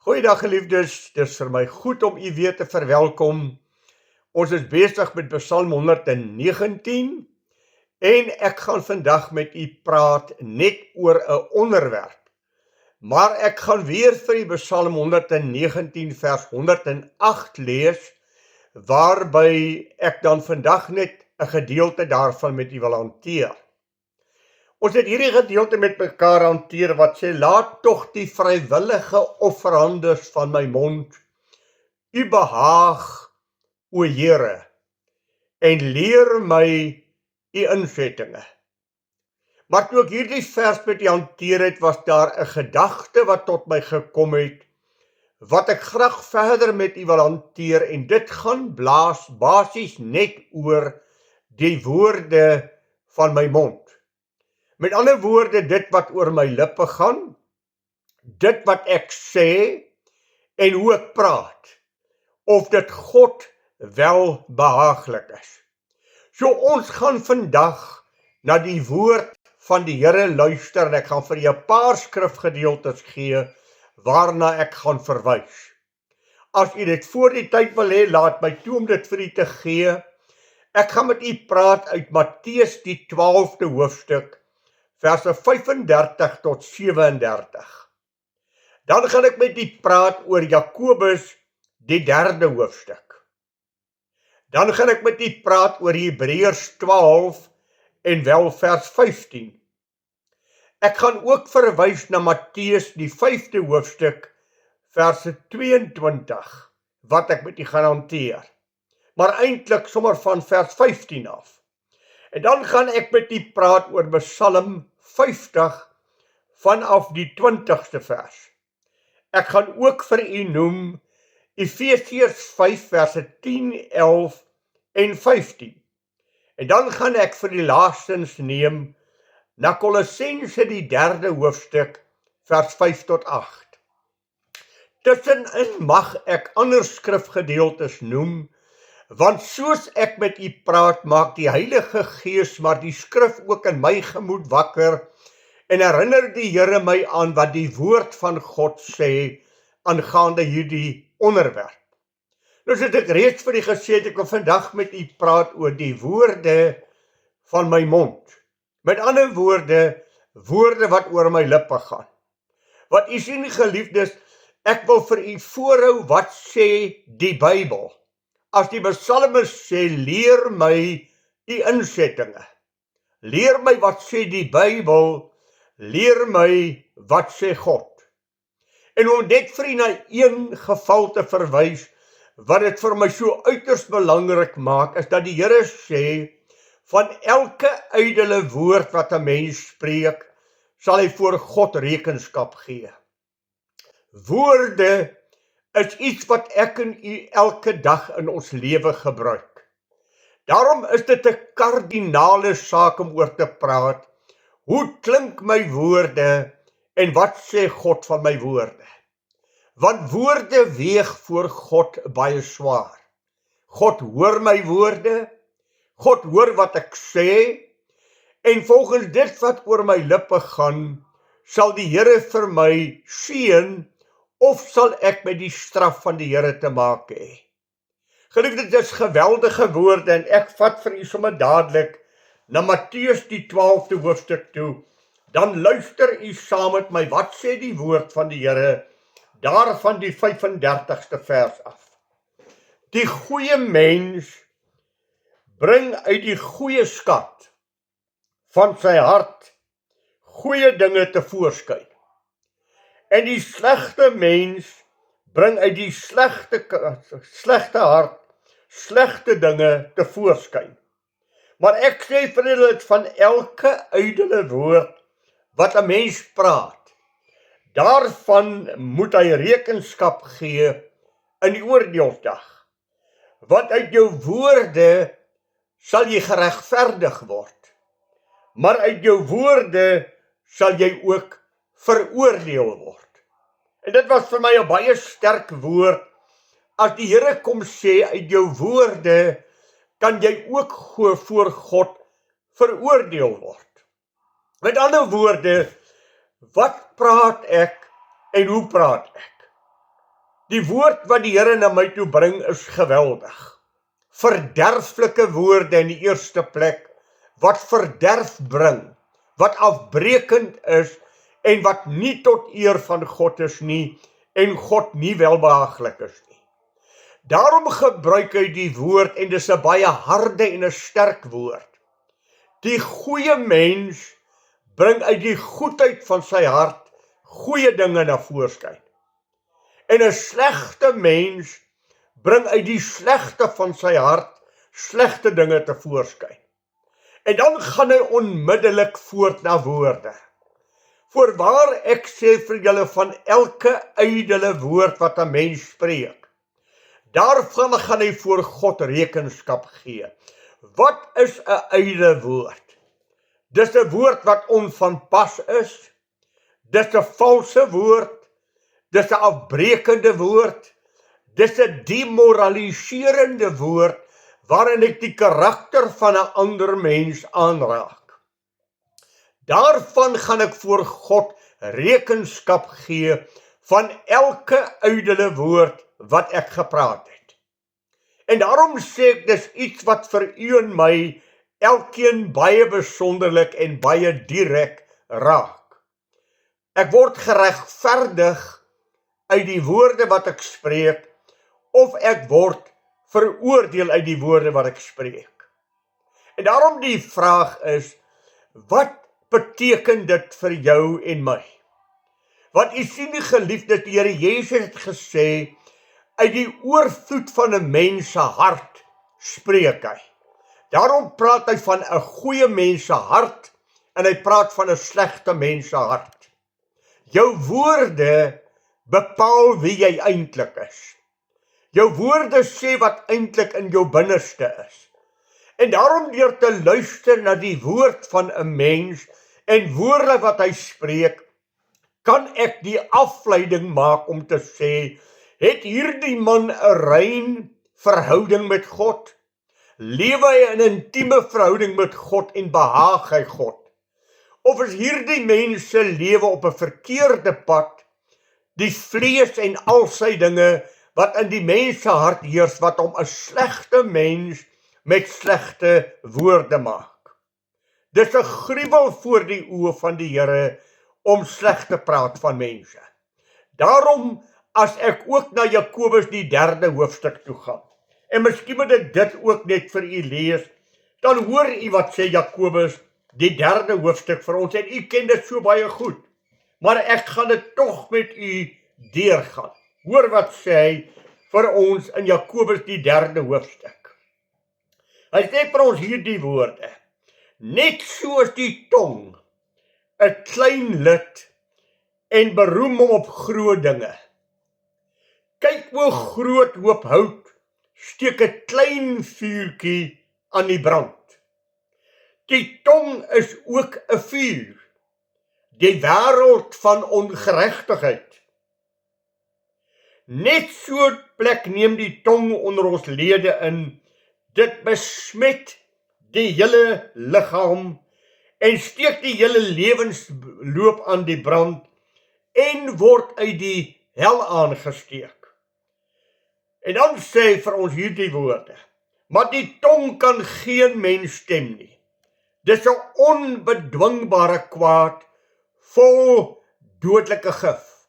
Goeiedag geliefdes, dis vir my goed om u weer te verwelkom. Ons is besig met Psalm 119 en ek gaan vandag met u praat net oor 'n onderwerp. Maar ek gaan weer vir u Psalm 119 vers 108 lees, waarby ek dan vandag net 'n gedeelte daarvan met u wil hanteer. Ons het hierdie gedeelte met mekaar hanteer wat sê, laat tog die vrywillige offerandes van my mond u behaag, o Here, en leer my u insettinge. Maar toe ek hierdie vers met u hanteer het, was daar 'n gedagte wat tot my gekom het, wat ek graag verder met u wil hanteer, en dit gaan basies net oor die woorde van my mond. Met ander woorde, dit wat oor my lippe gaan, dit wat ek sê en hoe ek praat, of dit God wel behaaglik is. So ons gaan vandag na die woord van die Here luister en ek gaan vir julle 'n paar skrifgedeeltes gee waarna ek gaan verwys. As u dit voor die tyd wil hê, laat my toe om dit vir u te gee. Ek gaan met u praat uit Matteus die 12de hoofstuk, verse 35 tot 37. Dan gaan ek met u praat oor Jakobus die 3de hoofstuk. Dan gaan ek met u praat oor Hebreërs 12 en wel vers 15. Ek gaan ook verwys na Matteus die 5de hoofstuk, verse 22, wat ek met u gaan hanteer. Maar eintlik sommer van vers 15 af. En dan gaan ek met u praat oor Psalm 50 vanaf die 20ste vers. Ek gaan ook vir u noem Efesiërs 5 verse 10, 11 en 15. En dan gaan ek vir die laastens neem na Kolossense die 3de hoofstuk vers 5 tot 8. Tussenin mag ek ander skrifgedeeltes noem, want soos ek met u praat, maak die Heilige Gees maar die skrif ook in my gemoed wakker en herinner die Here my aan wat die woord van God sê aangaande hierdie onderwerp. Nou het ek reeds vir u gesê, ek wil vandag met u praat oor die woorde van my mond. Met ander woorde, woorde wat oor my lippe gaan. Wat u sien, geliefdes, ek wil vir u voorhou wat sê die Bybel. As die psalmis sê, leer my u insettinge. Leer my wat sê die Bybel, leer my wat sê God. En om net vir u na een geval te verwys, wat dit vir my so uiters belangrik maak, is dat die Here sê, van elke ydelle woord wat 'n mens spreek, sal hy voor God rekenskap gee. Woorde is iets wat ek en u elke dag in ons lewe gebruik. Daarom is dit 'n kardinale saak om oor te praat. Hoe klink my woorde en wat sê God van my woorde? Want woorde weeg voor God baie swaar. God hoor my woorde, God hoor wat ek sê, en volgens dit wat oor my lippe gaan, sal die Here vir my seën, of sal ek met die straf van die Here te maak hê. Geliefdes, dit is geweldige woorde, en ek vat vir u sommer dadelik na Matteus die 12de hoofstuk toe. Dan luister u saam met my, wat sê die woord van die Here, daarvan die 35ste vers af. Die goeie mens bring uit die goeie skat van sy hart goeie dinge tevoorskyn. En die slegte mens bring uit die slegte hart slegte dinge tevoorskyn. Maar ek sê vir julle dit, van elke ydelle woord wat 'n mens praat, daarvan moet hy rekenskap gee in die oordeelsdag. Want uit jou woorde sal jy geregverdig word, maar uit jou woorde sal jy ook veroordeel word. En dit was vir my 'n baie sterk woord, as die Here kom sê, uit jou woorde kan jy ook voor God veroordeel word. Met ander woorde, wat praat ek en hoe praat ek? Die woord wat die Here na my toe bring is geweldig. Verderflike woorde in die eerste plek, wat verderf bring, wat afbrekend is, en wat nie tot eer van God is nie, en God nie welbehaaglik is nie. Daarom gebruik hy die woord, en dis 'n baie harde en 'n sterk woord. Die goeie mens bring uit die goedheid van sy hart goeie dinge na voorskyn. En 'n slegte mens bring uit die slegte van sy hart slegte dinge te voorskyn. En dan gaan hy onmiddellik voort na woorde. Voorwaar ek sê vir julle van elke ydelle woord wat 'n mens spreek, daarvan gaan hy voor God rekenskap gee. Wat is 'n ydelle woord? Dis 'n woord wat onvanpas is, dis 'n valse woord, dis 'n afbrekende woord, dis 'n demoraliserende woord, waarin ek die karakter van 'n ander mens aanraak. Daarvan gaan ek voor God rekenskap gee van elke ydelle woord wat ek gepraat het. En daarom sê ek, dis iets wat vir u en my elkeen baie besonderlik en baie direk raak. Ek word geregverdig uit die woorde wat ek spreek, of ek word veroordeel uit die woorde wat ek spreek. En daarom die vraag is, wat beteken dit vir jou en my? Want u sien die geliefdes, die Here Jesus het gesê, uit die oorvloed van 'n mens se hart spreek hy. Daarom praat hy van 'n goeie mens se hart, en hy praat van 'n slegte mens se hart. Jou woorde bepaal wie jy eintlik is. Jou woorde sê wat eintlik in jou binneste is. En daarom deur te luister na die woord van 'n mens, en woorde wat hy spreek, kan ek die afleiding maak om te sê, het hierdie man 'n rein verhouding met God? Lewe hy in 'n intieme verhouding met God en behaag hy God? Of is hierdie mens se lewe op 'n verkeerde pad, die vlees en al sy dinge wat in die mens se hart heers, wat hom 'n slegte mens met slegte woorde maak? Dis 'n gruwel voor die oë van die Here om sleg te praat van mense. Daarom, as ek ook na Jakobus die 3de hoofstuk toe gaan, en miskien moet ek dit ook net vir u lees, dan hoor u wat sê Jakobus die 3de hoofstuk vir ons, en u ken dit so baie goed, maar ek gaan dit tog met u deurgaan. Hoor wat sê hy vir ons in Jakobus die 3de hoofstuk. Hy sê vir ons hierdie woorde, net soos die tong 'n klein lid en beroem hom op groot dinge. Kyk hoe groot hoop hout steek 'n klein vuurtjie aan die brand. Die tong is ook 'n vuur, die wêreld van ongeregtigheid. Net so plek neem die tong onder ons lede in, dit besmet die hele liggaam en steek die hele lewensloop aan die brand en word uit die hel aangesteek. En dan sê hy vir ons hierdie woorde, maar die tong kan geen mens stem nie. Dis 'n onbedwingbare kwaad, vol dodelike gif.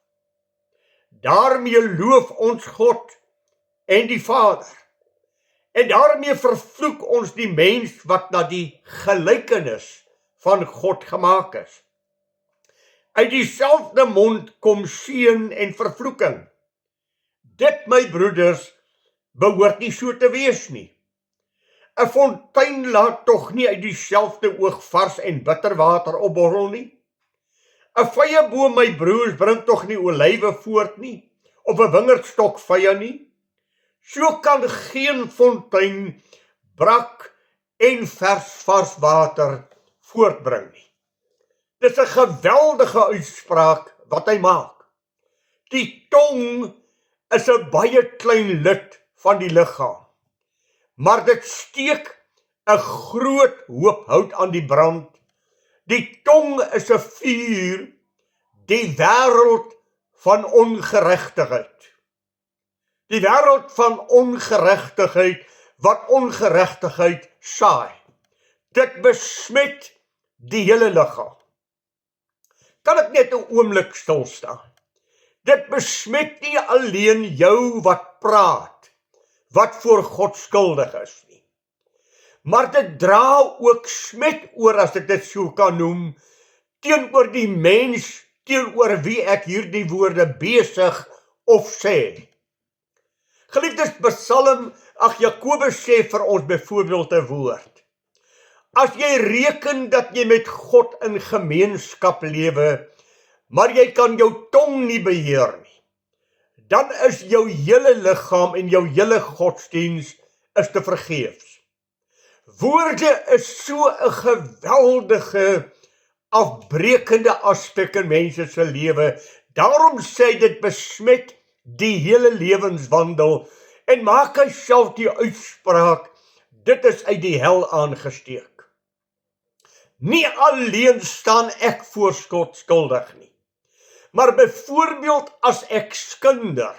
Daarmee loof ons God en die Vader. En daarmee vervloek ons die mens wat na die gelykenis van God gemaak is. Uit dieselfde mond kom seën en vervloeking. Dit, my broeders, behoort nie so te wees nie. 'n Fontein laat tog nie uit dieselfde oog vars en bitter water opborrel nie. 'n Vrye boom, my broers, bring tog nie olywe voort nie, of 'n wingerdstok vye nie. So kan geen fontein brak en vars water voortbring nie. Dis 'n geweldige uitspraak wat hy maak. Die tong is 'n baie klein lid van die liggaam, maar dit steek 'n groot hoop hout aan die brand. Die tong is 'n vuur, die wêreld van ongeregtigheid. Die wêreld van ongeregtigheid wat ongeregtigheid saai. Dit besmet die hele liggaam. Kan ek net 'n oomblik stil staan? Dit besmet nie alleen jou wat praat, wat voor God skuldig is nie. Maar dit dra ook smet oor, as ek dit so kan noem, teenoor die mens, teenoor wie ek hierdie woorde besig of sê. Geliefdes, Jakobus sê vir ons byvoorbeeld 'n woord. As jy reken dat jy met God in gemeenskap lewe, maar jy kan jou tong nie beheer nie, dan is jou hele liggaam en jou hele godsdiens is te vergeefs. Woorde is so 'n geweldige afbrekende aspek in mense se lewe. Daarom sê dit besmet die hele lewenswandel en maak hy self die uitspraak, dit is uit die hel aangesteek. Nie alleen staan ek voor God skuldig nie, maar byvoorbeeld as ek skinder,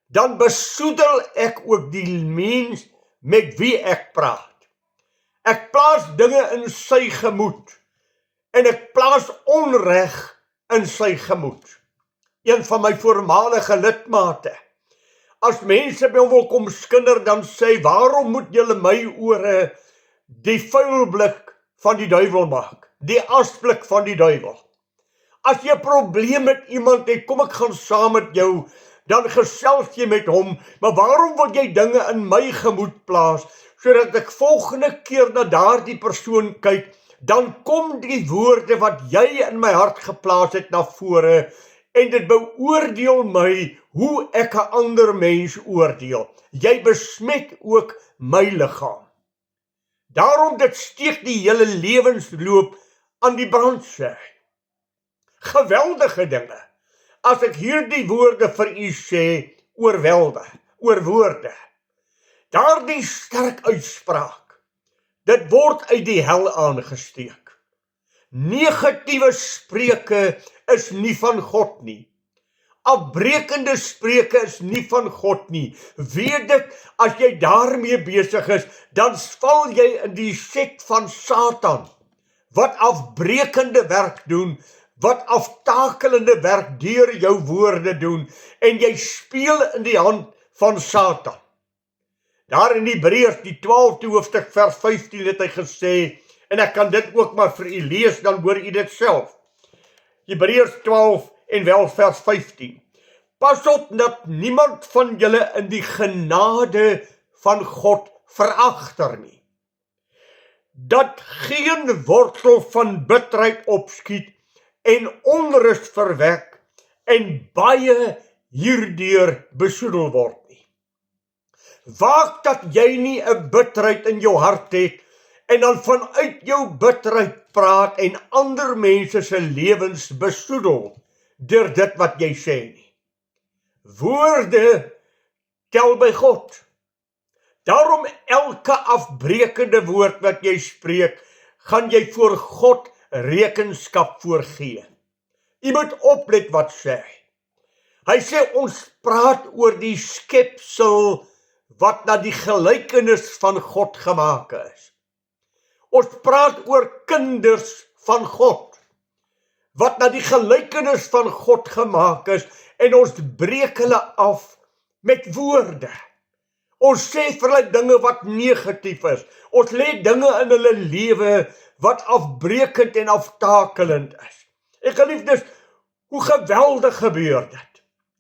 dan besoedel ek ook die mens met wie ek praat. Ek plaas dinge in sy gemoed en ek plaas onreg in sy gemoed. Een van my voormalige lidmate, as mense by hom wil kom skinder, dan sê, waarom moet julle my ore die vuilblik van die duiwel maak, die asblik van die duiwel? As jy 'n probleem met iemand het, kom ek gaan saam met jou, dan gesels jy met hom, maar waarom wil jy dinge in my gemoed plaas, sodat ek volgende keer na daardie persoon kyk, dan kom die woorde wat jy in my hart geplaas het na vore, en dit beoordeel my hoe ek 'n ander mens oordeel. Jy besmet ook my liggaam. Daarom dit steek die hele lewensloop aan die brand sê. Geweldige dinge. As ek hierdie woorde vir u sê, oor woorde. Daardie sterk uitspraak, dit word uit die hel aangesteek. Negatiewe spreuke is nie van God nie. Afbrekende spreuke is nie van God nie. Weet dit, as jy daarmee besig is, dan val jy in die set van Satan, wat afbrekende werk doen, wat aftakelende werk deur jou woorde doen, en jy speel in die hand van Satan. Daar in Hebreërs, die 12de hoofstuk vers 15 het hy gesê, en ek kan dit ook maar vir u lees, dan hoor u dit self. Hebreërs 12 en wel vers 15. Pas op dat niemand van julle in die genade van God veragter nie. Dat geen wortel van bitterheid opskiet en onrus verwek en baie hierdeur besoedel word nie. Waak dat jy nie 'n bitterheid in jou hart het en dan vanuit jou bitterheid praat en ander mense se lewens besoedel deur dit wat jy sê nie. Woorde tel by God. Daarom elke afbrekende woord wat jy spreek, gaan jy voor God rekenskap voorgee. Jy moet oplet wat sê. Hy sê ons praat oor die skepsel wat na die gelykenis van God gemaak is. Ons praat oor kinders van God, wat na die gelykenis van God gemaak is, en ons breek hulle af met woorde. Ons sê vir hulle dinge wat negatief is. Ons lê dinge in hulle lewe wat afbrekend en aftakelend is. Ek geliefdes, hoe geweldig gebeur dit.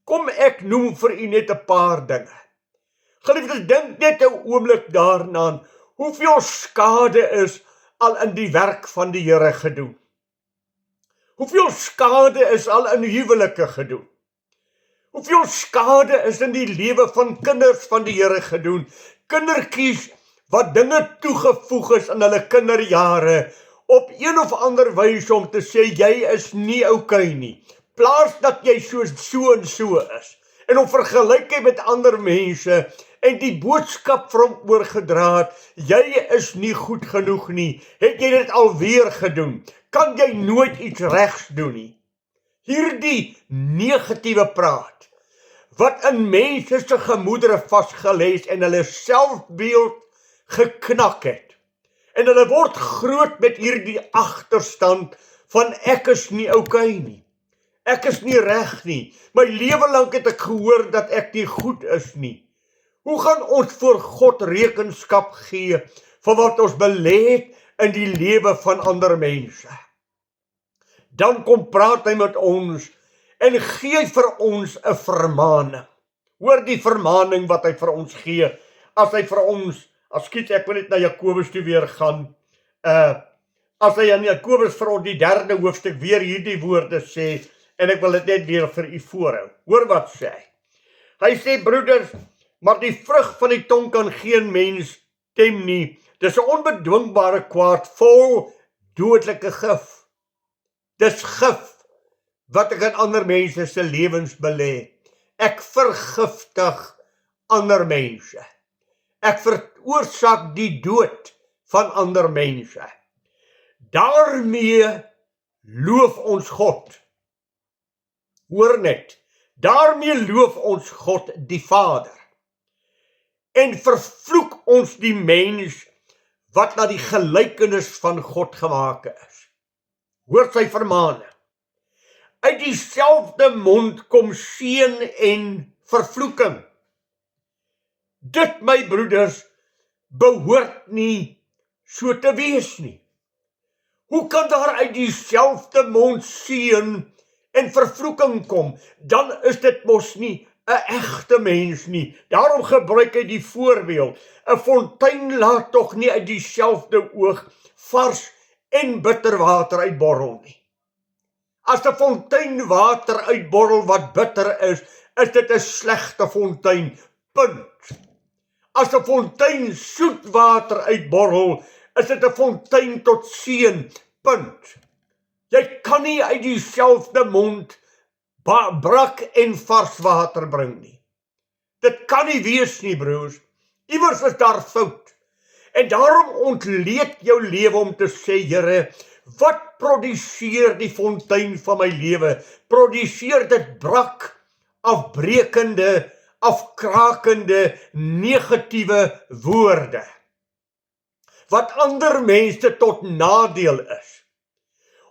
Kom ek noem vir u net 'n paar dinge. Geliefdes, dink net 'n oomblik daaraan, hoeveel skade is al in die werk van die Here gedoen. Hoeveel skade is al in huwelike gedoen. Hoeveel skade is in die lewe van kinders van die Here gedoen. Kindertjies wat dinge toegevoeg is in hulle kinderjare, op een of ander wyse om te sê, jy is nie okay nie. Plaas dat jy so en so is. En om vergelyk jy met ander mense, en die boodskap vir hom oorgedra het, jy is nie goed genoeg nie. Het jy dit alweer gedoen? Kan jy nooit iets regs doen nie? Hierdie negatiewe praat, wat in mense se gemoedere vasgelê is en hulle selfbeeld geknak het. En hulle word groot met hierdie agterstand van ek is nie okay nie. Ek is nie reg nie. My lewe lank het ek gehoor dat ek nie goed is nie. Hoe gaan ons voor God rekenskap gee van wat ons belê het in die lewe van ander mense? Dan kom praat hy met ons en gee vir ons 'n vermaaning. Hoor die vermaaning wat hy vir ons gee, as hy vir ons, ek wil net na Jakobus toe weer gaan, as hy in Jakobus vir ons die 3de hoofstuk weer hierdie woorde sê, en ek wil dit net weer vir u voorhou. Hoor wat sê hy. Hy sê, broeders, maar die vrug van die tong kan geen mens tem nie. Dis 'n onbedwingbare kwaad vol dodelike gif. Dis gif wat ek in ander mense se lewens belê. Ek vergiftig ander mense. Ek veroorsaak die dood van ander mense. Daarmee loof ons God. Hoor net, daarmee loof ons God die Vader. En vervloek ons die mens wat na die gelykenis van God gemaak is. Hoor sy vermaaning. Uit dieselfde mond kom seën en vervloeking. Dit, my broeders, behoort nie so te wees nie. Hoe kan daar uit dieselfde mond seën en vervloeking kom? Dan is dit mos nie 'n egte mens nie. Daarom gebruik hy die voorbeeld. 'n Fontein laat tog nie uit dieselfde oog vars en bitter water uitborrel nie. As 'n fontein water uitborrel wat bitter is dit 'n slegte fontein. Punt. As 'n fontein soet water uitborrel, is dit 'n fontein tot seën. Punt. Jy kan nie uit dieselfde mond brak en vars water bring nie. Dit kan nie wees nie, broers. Iewers is daar fout. En daarom ontleed jou lewe om te sê, Here, wat produseer die fontein van my lewe? Produseer dit brak, afbrekende, afkrakende, negatiewe woorde, wat ander mense tot nadeel is?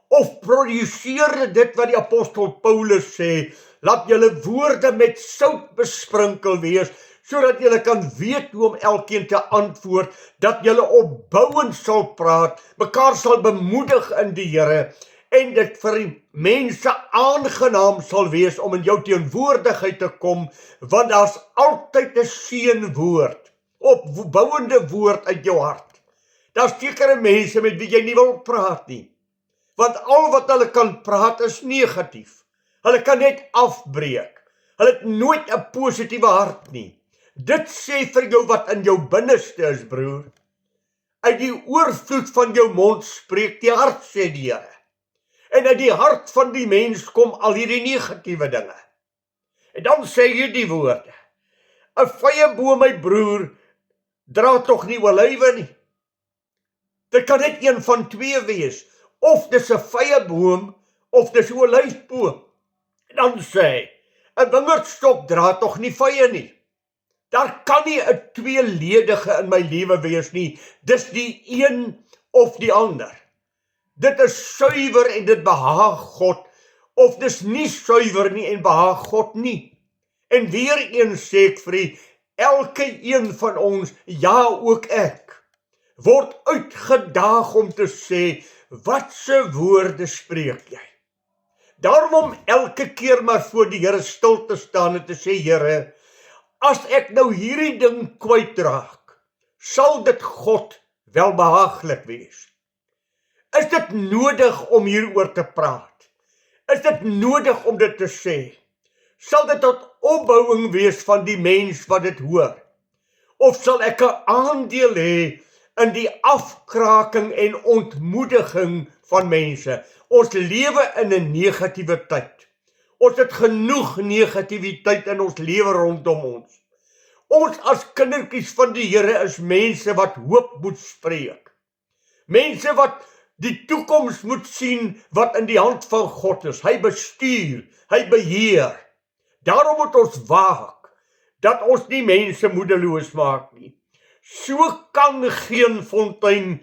Of produseer dit wat die apostel Paulus sê, laat julle woorde met sout besprinkel wees, sodat julle kan weet hoe om elkeen te antwoord, dat julle opbouend sal praat, mekaar sal bemoedig in die Here, en dit vir die mense aangenaam sal wees om in jou teenwoordigheid te kom, want daar's altyd 'n seënwoord, opbouende woord uit jou hart. Daar's sekere mense met wie jy nie wil praat nie, want al wat hulle kan praat is negatief. Hulle kan net afbreek. Hulle het nooit 'n positiewe hart nie. Dit sê vir jou wat in jou binneste is, broer. Uit die oorvloed van jou mond spreek die hart, sê die Here. En uit die hart van die mens kom al hierdie negatiewe dinge. En dan sê jy die woorde. 'n Vyeboom, my broer, dra tog nie olywe nie. Dit kan net een van twee wees. Of dis 'n vyeboom, of dis 'n olyfboom. En dan sê hy, 'n wingerdstok dra tog nie vye nie. Daar kan nie 'n tweeledige in my lewe wees nie. Dis die een of die ander. Dit is suiwer en dit behaag God, of dis nie suiwer nie en behaag God nie. En weer eens sê ek vir u, elke een van ons, ja ook ek, word uitgedaag om te sê, watse woorde spreek jy? Daarom om elke keer maar voor die Here stil te staan en te sê, Here, as ek nou hierdie ding kwytraak, sal dit God welbehaaglik wees. Is dit nodig om hieroor te praat? Is dit nodig om dit te sê? Sal dit tot opbouing wees van die mens wat dit hoor? Of sal ek 'n aandeel hê in die afkraking en ontmoediging van mense? Ons lewe in 'n negatiewe tyd. Ons het genoeg negativiteit in ons lewe rondom ons. Ons as kindertjies van die Here is mense wat hoop moet spreek. Mense wat die toekoms moet sien wat in die hand van God is. Hy bestuur, hy beheer. Daarom moet ons waak, dat ons nie mense moedeloos maak nie. So kan geen fontein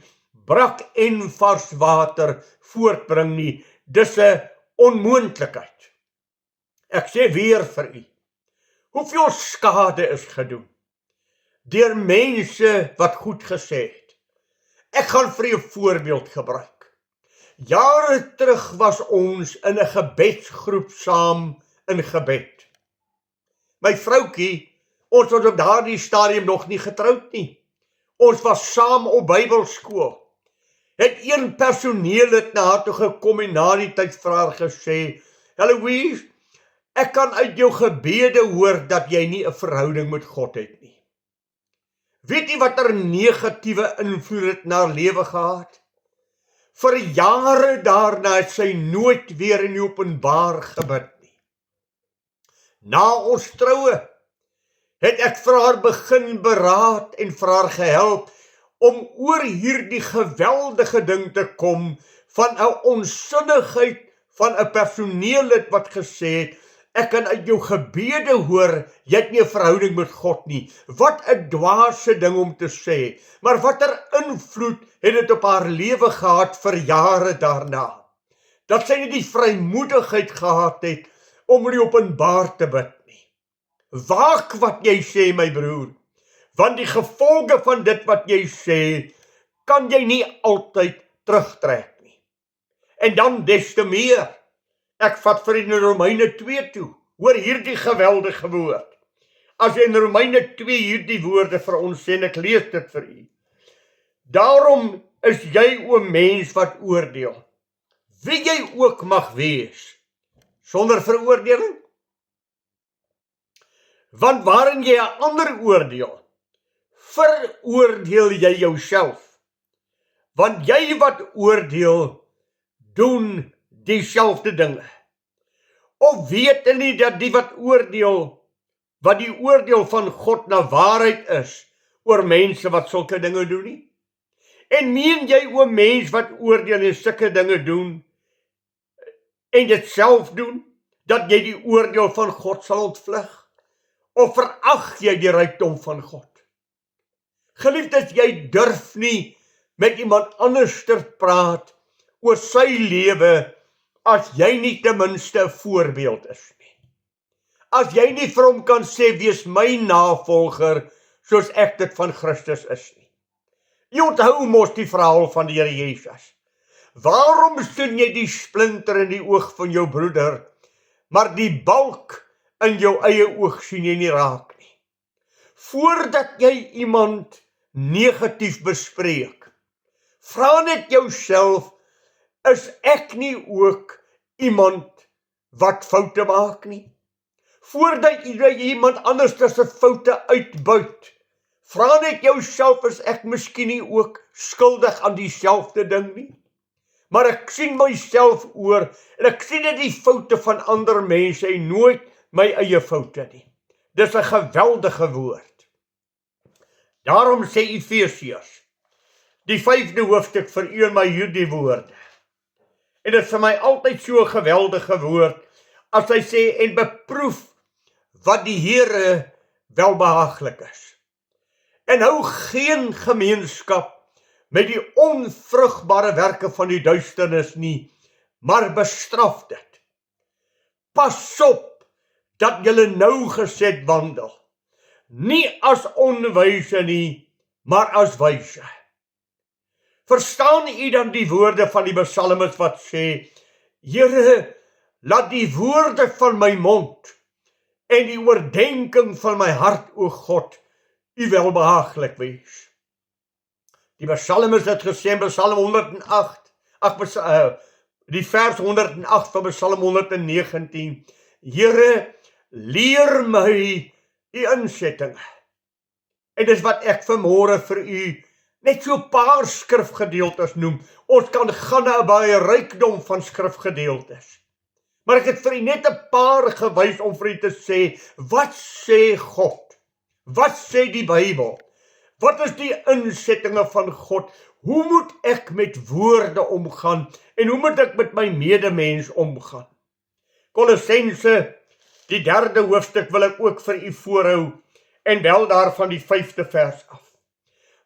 brak en vars water voortbring nie. Dis 'n onmoontlikheid. Ek sê weer vir u, hoeveel skade is gedoen deur mense wat goed gesê het. Ek gaan vir u 'n voorbeeld gebruik. Jare terug was ons in 'n gebedsgroep saam in gebed. My vroutjie, ons was op daardie stadium nog nie getroud nie. Ons was saam op Bybelskool. Het een personeellid na haar toe gekom en na die tyd vir haar gesê, Louise, ek kan uit jou gebede hoor dat jy nie 'n verhouding met God het nie. Weet jy wat er negatiewe invloed het na haar lewe gehad? Vir jare daarna het sy nooit weer in die openbaar gebid nie. Na ons troue het ek vir haar begin beraad en vir haar gehelp om oor hierdie geweldige ding te kom van 'n onsinnigheid van 'n personeellid wat gesê het, ek kan uit jou gebede hoor, jy het nie 'n verhouding met God nie. Wat 'n dwaase ding om te sê, maar watter invloed het dit op haar lewe gehad vir jare daarna, dat sy nie die vrymoedigheid gehad het om in die openbaar te bid nie. Waak wat jy sê, my broer, want die gevolge van dit wat jy sê, kan jy nie altyd terugtrek nie. En dan des te meer, ek vat vir in Romeine 2 toe, hoor hierdie geweldige woord. As jy in Romeine 2 hierdie woorde vir ons sê, en ek lees dit vir u. Daarom is jy o mens wat oordeel, wie jy ook mag wees, sonder veroordeling. Want waarin jy 'n ander oordeel, veroordeel jy jouself. Want jy wat oordeel, doen dieselfde dinge. Of weet jy nie dat die wat oordeel, wat die oordeel van God na waarheid is, oor mense wat sulke dinge doen nie? En meen jy o mens wat oordeel en sulke dinge doen, en dit self doen, dat jy die oordeel van God sal ontvlug? Of verag jy die rykdom van God? Geliefdes, jy durf nie met iemand anders te praat oor sy lewe as jy nie ten minste 'n voorbeeld is nie. As jy nie vir hom kan sê, wees my navolger, soos ek dit van Christus is nie. Jy onthou mos die verhaal van die Here Jesus. Waarom sien jy die splinter in die oog van jou broeder, maar die balk in jou eie oog sien jy nie raak nie? Voordat jy iemand negatief bespreek, vra net jouself, is ek nie ook iemand wat foute maak nie? Voordat jy iemand anders se foute uitbuit, vra net jouself, is ek miskien nie ook skuldig aan dieselfde ding nie? Maar ek sien myself oor, en ek sien net die foute van ander mense en nooit my eie foute nie. Dis 'n geweldige woord. Daarom sê Efesiërs, die 5de hoofstuk vir u en my hierdie woorde. En dit is vir my altyd so 'n geweldige woord, as hy sê, en beproef wat die Here welbehaaglik is. En hou geen gemeenskap met die onvrugbare werke van die duisternis nie, maar bestraf dit. Pas op dat julle nougeset wandel, nie as onwyse nie, maar as wyse. Verstaan u dan die woorde van die psalmis wat sê, Here, laat die woorde van my mond en die oordenking van my hart, o God, u welbehaaglik wees. Die psalmis het gesê in Psalm 108, die vers 108 van Psalm 119, Here, leer my u insettinge. En dis wat ek vanmôre vir u net so 'n paar skrifgedeeltes noem. Ons kan gaan na 'n baie rykdom van skrifgedeeltes. Maar ek het vir u net 'n paar gewys om vir u te sê, wat sê God? Wat sê die Bybel? Wat is die insettinge van God? Hoe moet ek met woorde omgaan? En hoe moet ek met my medemens omgaan? Kolossense Die 3de hoofstuk wil ek ook vir u voorhou, en wel daarvan die 5de vers af.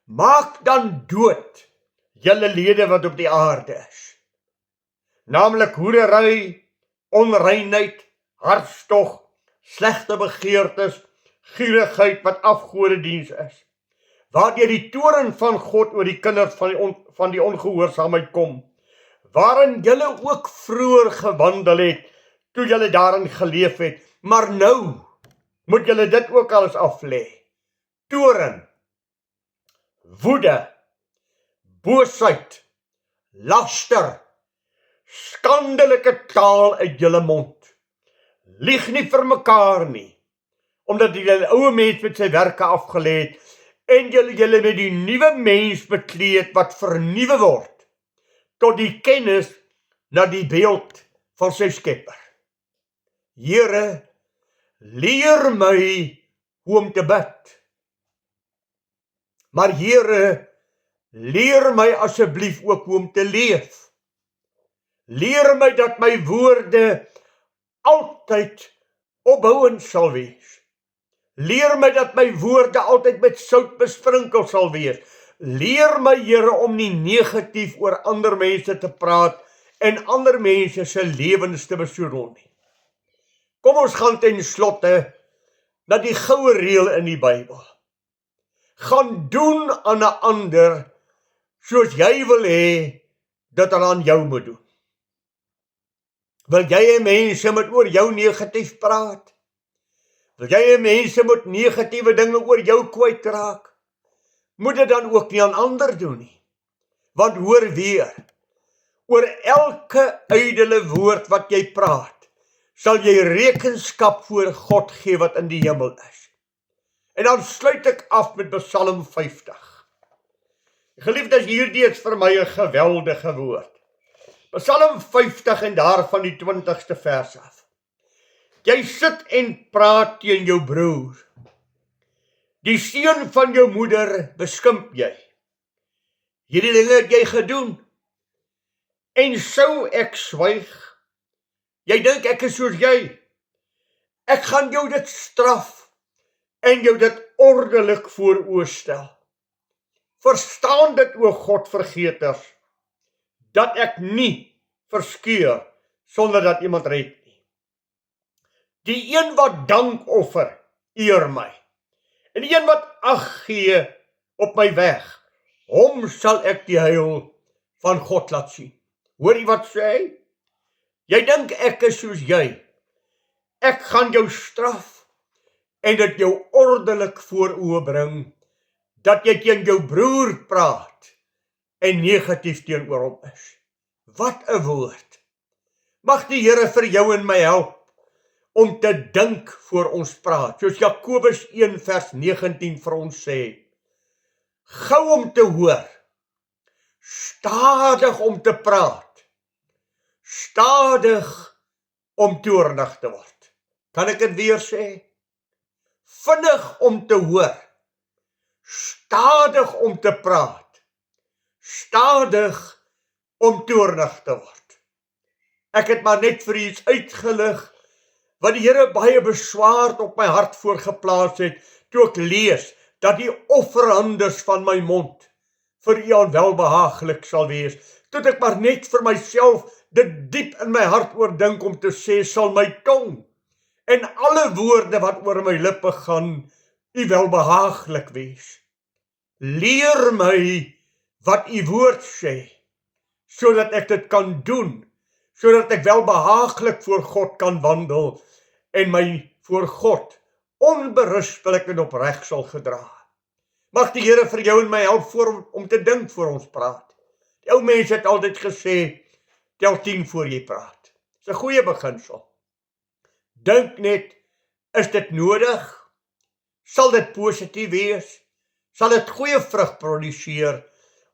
Maak dan dood julle lede wat op die aarde is, naamlik hoerery, onreinheid, hartstog, slegte begeertes, gierigheid wat afgodediens is, waardeur die toorn van God oor die kinders van die ongehoorsaamheid kom, waarin julle ook vroeër gewandel het, toe julle daarin geleef het, maar nou moet julle dit ook alles aflê. Toorn, woede, boosheid, laster, skandelike taal uit julle mond. Lieg nie vir mekaar nie, omdat julle ou mens met sy werke afgelê het, en julle met die nuwe mens bekleed wat vernuwe word, tot die kennis na die beeld van sy skepper. Here, leer my hoe om te bid. Maar Here, leer my asseblief ook hoe om te leef. Leer my dat my woorde altyd opbouend sal wees. Leer my dat my woorde altyd met sout besprinkel sal wees. Leer my, Here, om nie negatief oor ander mense te praat en ander mense se lewens te besoedel nie. Kom ons gaan ten slotte na die goue reël in die Bybel. Gaan doen aan 'n ander soos jy wil hê dat hulle aan jou moet doen. Wil jy hê mense moet oor jou negatief praat? Wil jy hê mense moet negatiewe dinge oor jou kwytraak? Moet dit dan ook nie aan ander doen nie. Want hoor weer, oor elke ydelle woord wat jy praat, sal jy rekenskap voor God gee wat in die hemel is. En dan sluit ek af met Psalm 50. Geliefdes, hierdie is vir my 'n geweldige woord. Psalm 50 en daarvan die 20ste vers af. Jy sit en praat teen jou broer. Die seun van jou moeder beskimp jy. Hierdie dinge het jy gedoen. En sou ek swyg, jy dink ek is soos jy. Ek gaan jou dit straf en jou dit ordelik vooroorstel. Verstaan dit, o God, vergeters, dat ek nie verskeur sonder dat iemand red nie. Die een wat dank offer, eer my. En die een wat ag gee op my weg, hom sal ek die heil van God laat sien. Hoor jy wat sê hy? Jy dink ek is soos jy. Ek gaan jou straf en dit jou ordelik voor oë bring, dat jy teen jou broer praat en negatief teenoor hom is. Wat 'n woord. Mag die Here vir jou en my help om te dink voor ons praat, soos Jakobus 1 vers 19 vir ons sê. Gou om te hoor, stadig om te praat, stadig om toornig te word. Kan ek dit weer sê? Vinnig om te hoor, stadig om te praat, stadig om toornig te word. Ek het maar net vir iets uitgelig wat die Here baie beswaard op my hart voorgeplaas het, toe ek lees dat die offerandes van my mond vir U welbehaaglik sal wees. Toe ek maar net vir myself dit diep in my hart oordink om te sê, sal my tong en alle woorde wat oor my lippe gaan, U welbehaaglik wees. Leer my wat U woord sê, sodat ek dit kan doen, sodat ek welbehaaglik voor God kan wandel en my voor God onberispelik en opreg sal gedra. Mag die Here vir jou en my help om te dink voor ons praat. Die ou mense het altyd gesê, tel 10 voor jy praat. Dis 'n goeie beginsel. Dink net, is dit nodig? Sal dit positief wees? Sal dit goeie vrug produseer?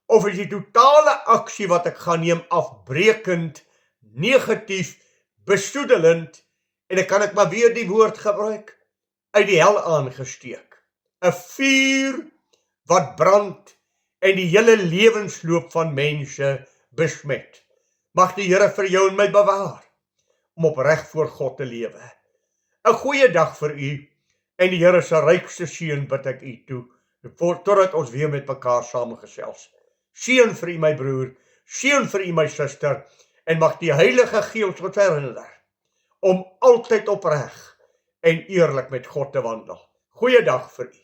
Of is die totale aksie wat ek gaan neem afbrekend, negatief, besoedelend, en dan kan ek maar weer die woord gebruik, uit die hel aangesteek. 'n Vuur wat brand en die hele lewensloop van mense besmet. Mag die Here vir jou en my bewaar om opreg voor God te lewe. 'n goeie dag vir u en die Here se rykste seën bid ek u toe, totdat ons weer met mekaar saamgesels. Seën vir u my broer, seën vir u my suster, en mag die Heilige Gees ons herinner om altyd opreg en eerlik met God te wandel. Goeiedag vir u.